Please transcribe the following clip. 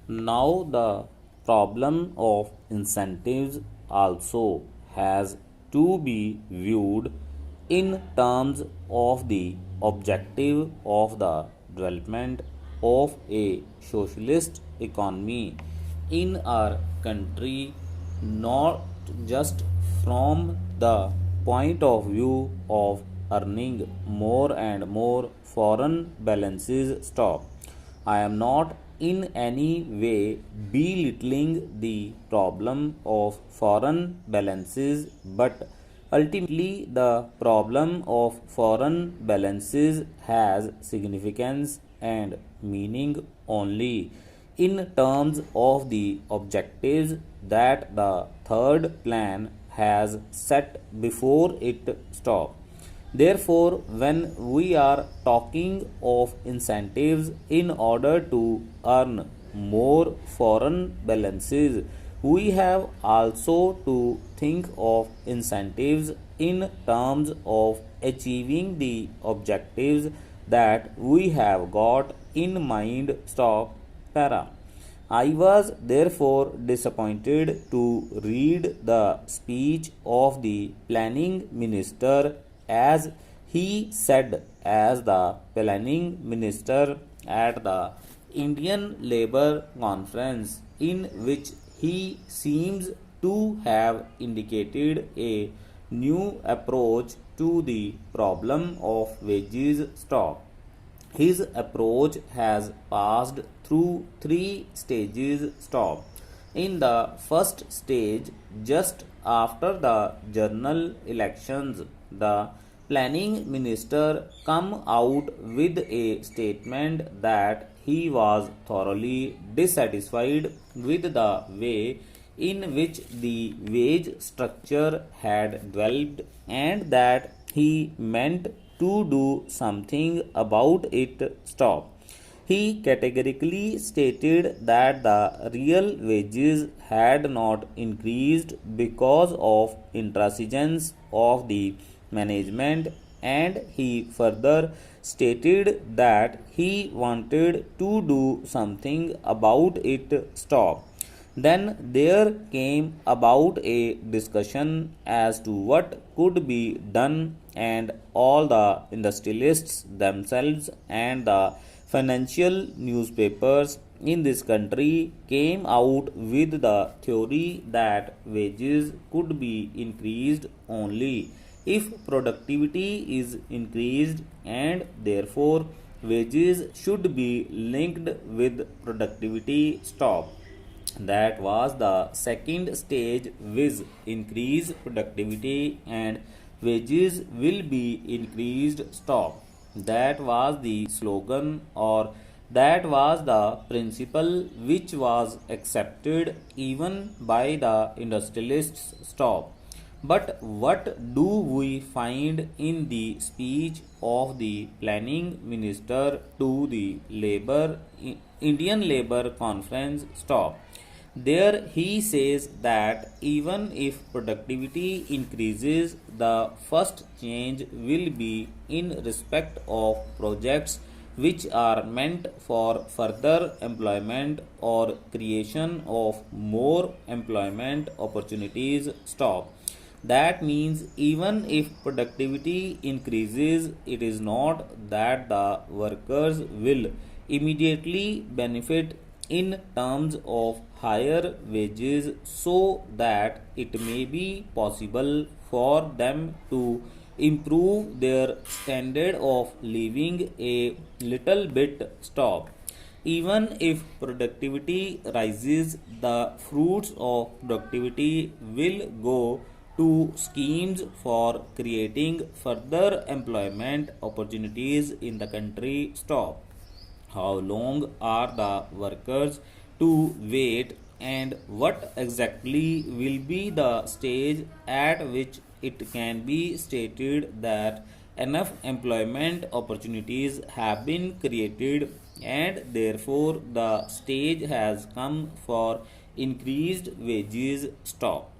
Now, the problem of incentives also has to be viewed in terms of the objective of the development of a socialist economy in our country, not just from the point of view of earning more and more foreign balances stock. I am not in any way belittling the problem of foreign balances, but ultimately the problem of foreign balances has significance and meaning only in terms of the objectives that the third plan has set before it stops. Therefore, when we are talking of incentives in order to earn more foreign balances, we have also to think of incentives in terms of achieving the objectives that we have got in mind. Stop para. I was therefore disappointed to read the speech of the planning minister as he said as the planning minister at the Indian Labour Conference, in which he seems to have indicated a new approach to the problem of wages stock. His approach has passed through three stages. Stop. In the first stage, just after the general elections, the planning minister come out with a statement that he was thoroughly dissatisfied with the way in which the wage structure had developed and that he meant to do something about it. Stop. He categorically stated that the real wages had not increased because of intransigence of the management, and he further stated that he wanted to do something about it. Stop. Then there came about a discussion as to what could be done, and all the industrialists themselves and the financial newspapers in this country came out with the theory that wages could be increased only if productivity is increased, and therefore wages should be linked with productivity. Stop. That was the second stage, with increase productivity and wages will be increased. Stop. That was the slogan, or that was the principle which was accepted even by the industrialists. Stop. But what do we find in the speech of the planning minister to the Indian Labour Conference? Stop. There he says that even if productivity increases, the first change will be in respect of projects which are meant for further employment or creation of more employment opportunities. Stop. That means even if productivity increases, it is not that the workers will immediately benefit in terms of higher wages, so that it may be possible for them to improve their standard of living a little bit. Stop. Even if productivity rises, the fruits of productivity will go to schemes for creating further employment opportunities in the country. Stop. How long are the workers to wait, and what exactly will be the stage at which it can be stated that enough employment opportunities have been created and therefore the stage has come for increased wages? Stop.